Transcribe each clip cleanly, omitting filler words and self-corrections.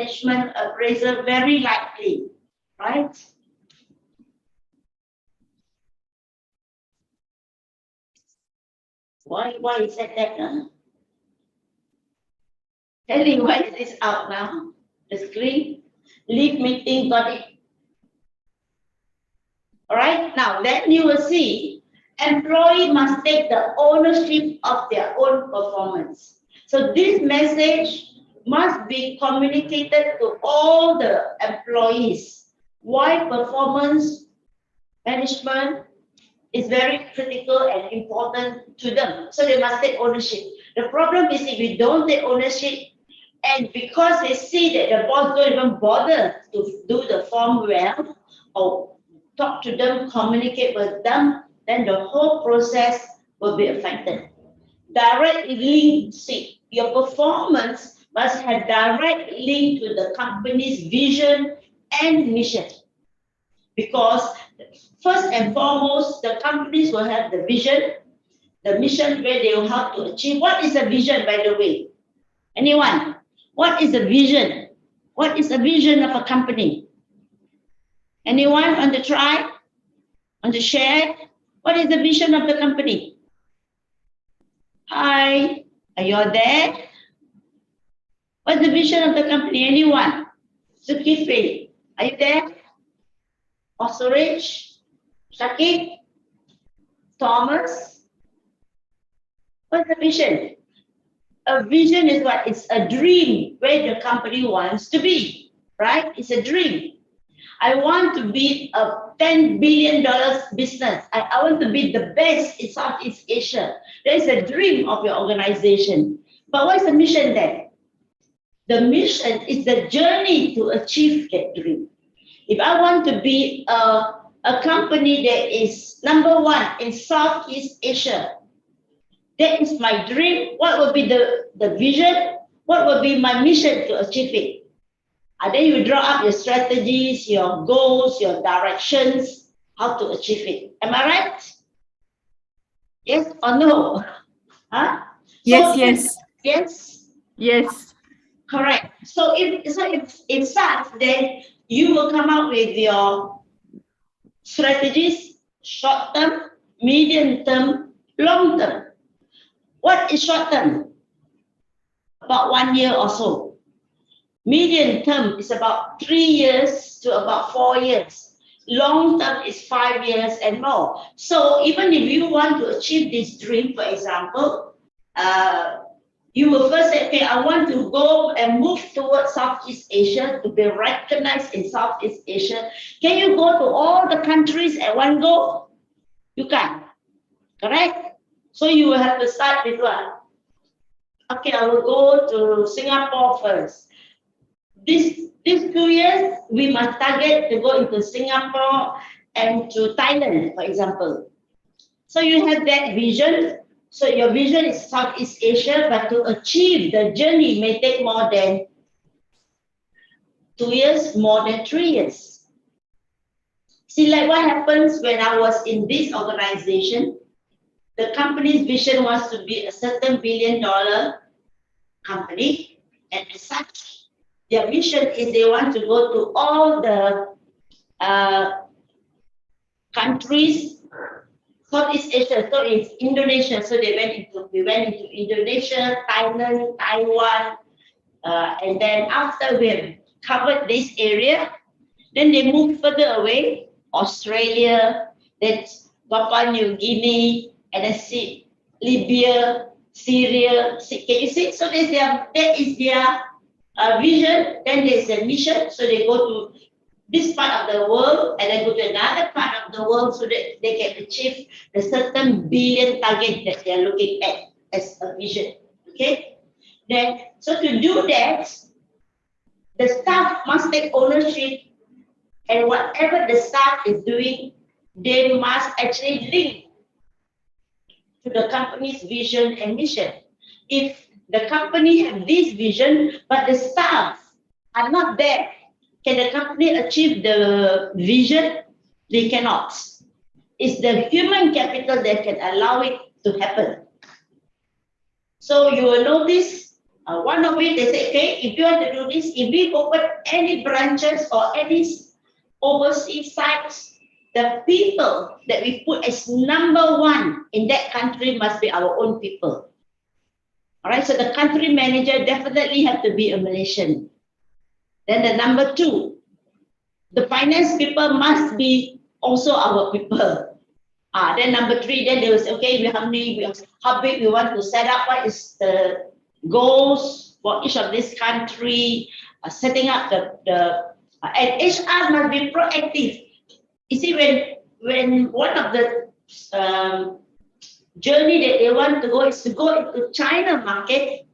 management appraisal very likely, right? Why is that? Tell me why is this out now? The screen. Leave meeting, got it. All right, now then you will see employee must take the ownership of their own performance. So this message must be communicated to all the employees why performance management is very critical and important to them. So they must take ownership. The problem is if you don't take ownership, and because they see that the boss don't even bother to do the form well or talk to them, communicate with them, then the whole process will be affected. Direct link, see, your performance must have direct link to the company's vision and mission. Because first and foremost, the companies will have the vision, the mission where they will have to achieve. What is a vision, by the way? Anyone? What is a vision? What is a vision of a company? Anyone on the try? On the share? What is the vision of the company? Hi, are you all there? What's the vision of the company? Anyone? Zulkifli, are you there? Osorich? Shakib? Thomas? What's the vision? A vision is what? It's a dream where the company wants to be, right? It's a dream. I want to be a $10 billion business. I want to be the best in Southeast Asia. That is a dream of your organization. But what's the mission then? The mission is the journey to achieve that dream. If I want to be a company that is number one in Southeast Asia, that is my dream. What will be the vision? What will be my mission to achieve it? And then you draw up your strategies, your goals, your directions, how to achieve it. Am I right? Yes or no? Huh? Yes, so yes. Yes? Yes. Correct. So if such, then you will come up with your strategies, short term, medium term, long term. What is short term? About 1 year or so. Medium term is about 3 years to about 4 years. Long term is 5 years and more. So even if you want to achieve this dream, for example, you will first say, okay, I want to go and move towards Southeast Asia to be recognized in Southeast Asia. Can you go to all the countries at one go? You can't, correct? So you will have to start with what? Okay, I will go to Singapore first. These 2 years, we must target to go into Singapore and to Thailand, for example. So you have that vision. So your vision is Southeast Asia, but to achieve the journey may take more than 2 years, more than 3 years. See, like what happens when I was in this organization, the company's vision was to be a certain $1 billion company, and as such, their mission is they want to go to all the countries, Southeast Asia, so it's Indonesia. So we went into Indonesia, Thailand, Taiwan, and then after we have covered this area, then they move further away, Australia, then Papua New Guinea, and then see Libya, Syria. Can you see? So that is their vision. Then there's a mission. So they go to this part of the world and then go to another part of the world so that they can achieve the certain billion target that they're looking at as a vision. Okay? Then, so to do that, the staff must take ownership, and whatever the staff is doing, they must actually link to the company's vision and mission. If the company have this vision, but the staff are not there, can the company achieve the vision? They cannot. It's the human capital that can allow it to happen. So you will notice One of it, they say, okay, if you want to do this, if we open any branches or any overseas sites, the people that we put as number one in that country must be our own people. All right, so the country manager definitely have to be a Malaysian. Then the number two, the finance people must be also our people. Then number three, then they will say, okay, how big we want to set up, what is the goals for each of this country, setting up and HR must be proactive. You see, when one of the journey that they want to go is to go into China market,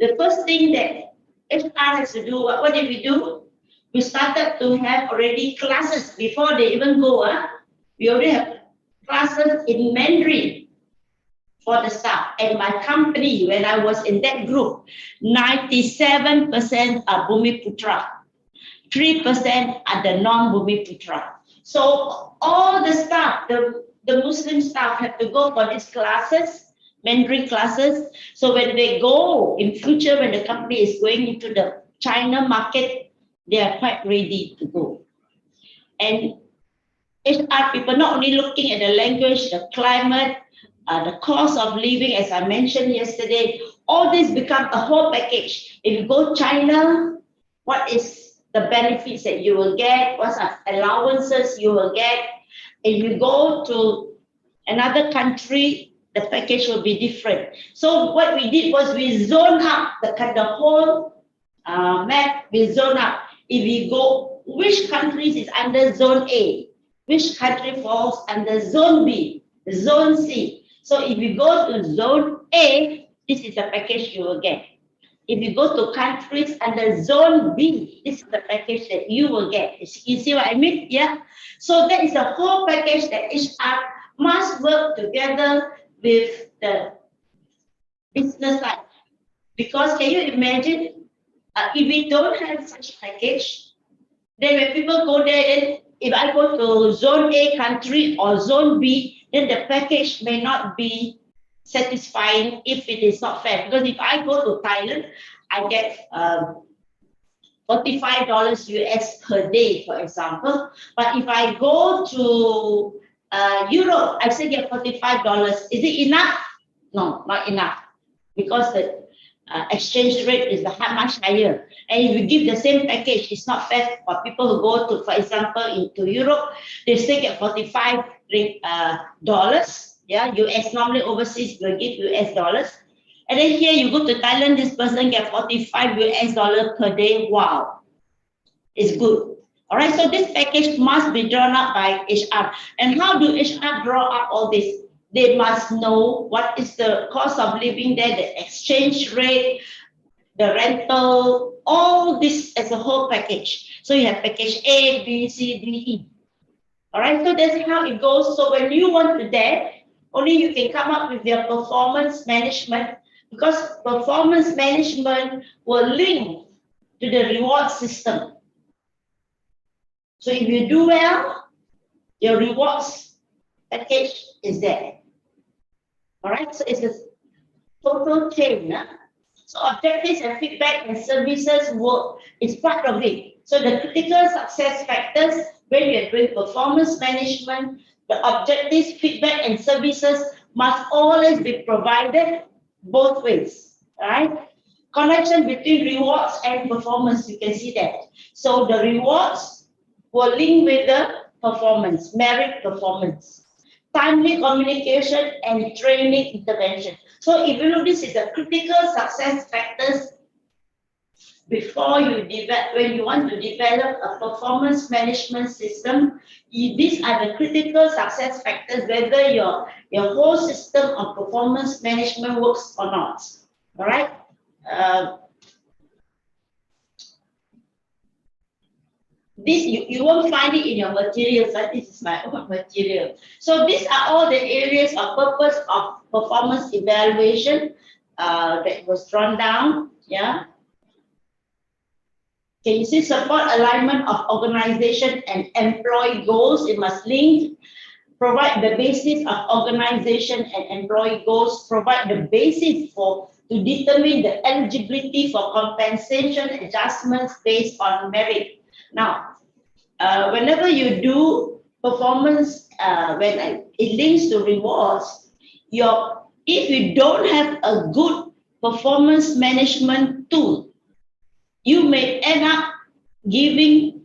the first thing that HR has to do, what did we do? We started to have already classes before they even go. We already have classes in Mandarin for the staff. And my company, when I was in that group, 97% are Bumiputra, 3% are the non-Bumiputra. So all the staff, the Muslim staff have to go for these classes, Mandarin classes. So when they go in future, when the company is going into the China market, they are quite ready to go. And HR people not only looking at the language, the climate, the cost of living, as I mentioned yesterday, all this become a whole package. If you go China, what is the benefits that you will get? What are allowances you will get? If you go to another country, the package will be different. So what we did was we zoned up the whole map. We zoned up. If we go, which countries is under Zone A? Which country falls under Zone B, Zone C? So if you go to Zone A, this is the package you will get. If you go to countries under Zone B, this is the package that you will get. You see what I mean? Yeah. So that is the whole package that HR must work together with the business side. Because can you imagine, if we don't have such package, then when people go there, then if I go to Zone A country or Zone B, then the package may not be satisfying if it is not fair. Because if I go to Thailand, I get $45 US per day, for example. But if I go to Europe, I still get $45. Is it enough? No, not enough. Because the exchange rate is much higher. And if you give the same package, it's not fair for people who go to, for example, into Europe, they still get $45. Yeah, US normally overseas will give US dollars. And then here you go to Thailand, this person get $45 US per day. Wow, it's good. All right, so this package must be drawn up by HR. And how do HR draw up all this? They must know what is the cost of living there, the exchange rate, the rental, all this as a whole package. So you have package A, B, C, D, E. All right, so that's how it goes. So when you want to that, only you can come up with your performance management, because performance management will link to the reward system. So if you do well, your rewards package is there. All right, so it's a total chain. So objectives and feedback and services work is part of it. So the critical success factors when you are doing performance management, the objectives, feedback, and services must always be provided both ways. Right? Connection between rewards and performance, you can see that. So the rewards will link with the performance, merit performance. Timely communication and training intervention. So if you look, this is the critical success factors before you develop, when you want to develop a performance management system. These are the critical success factors, whether your whole system of performance management works or not. All right. This you won't find it in your materials, but this is my own material. So these are all the areas of purpose of performance evaluation that was drawn down. Yeah. Can you see support alignment of organization and employee goals? It must link, provide the basis of organization and employee goals, provide the basis for to determine the eligibility for compensation adjustments based on merit. Now, whenever you do performance, it links to rewards, if you don't have a good performance management tool, you may end up giving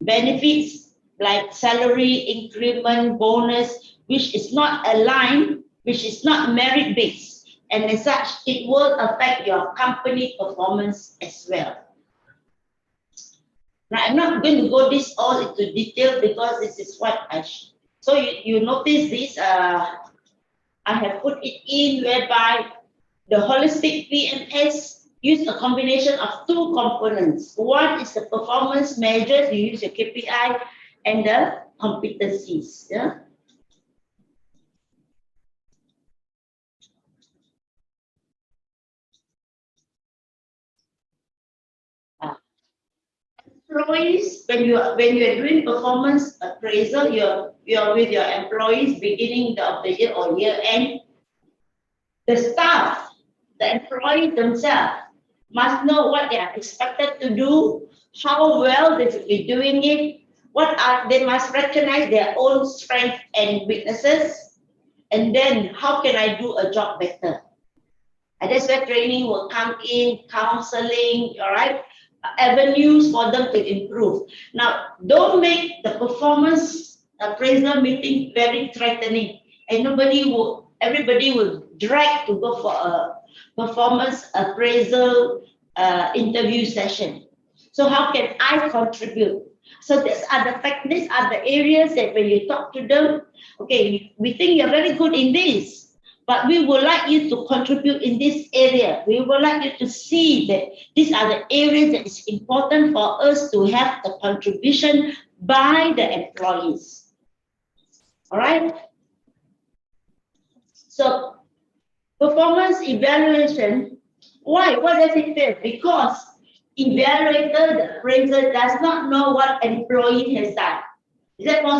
benefits like salary increment, bonus, which is not aligned, which is not merit based, and as such, it will affect your company performance as well. Now, I'm not going to go this all into detail because this is what so you notice this, I have put it in whereby the holistic PMS use a combination of two components. One is the performance measures, you use your KPI, and the competencies. Yeah? Employees, when you are doing performance appraisal, you're with your employees beginning of the year or year end. The staff, the employees themselves must know what they are expected to do, how well they should be doing it, they must recognize their own strengths and weaknesses, and then how can I do a job better? And that's where training will come in, counseling, all right, avenues for them to improve. Now, don't make the performance appraisal meeting very threatening, and everybody will drag to go for a performance appraisal interview session. So how can I contribute? So these are the areas that when you talk to them, okay, we think you're very good in this, but we would like you to contribute in this area. We would like you to see that these are the areas that is important for us to have the contribution by the employees. All right? So performance evaluation, why? What does it fail? Because evaluator, the appraiser, does not know what employee has done. Is that possible?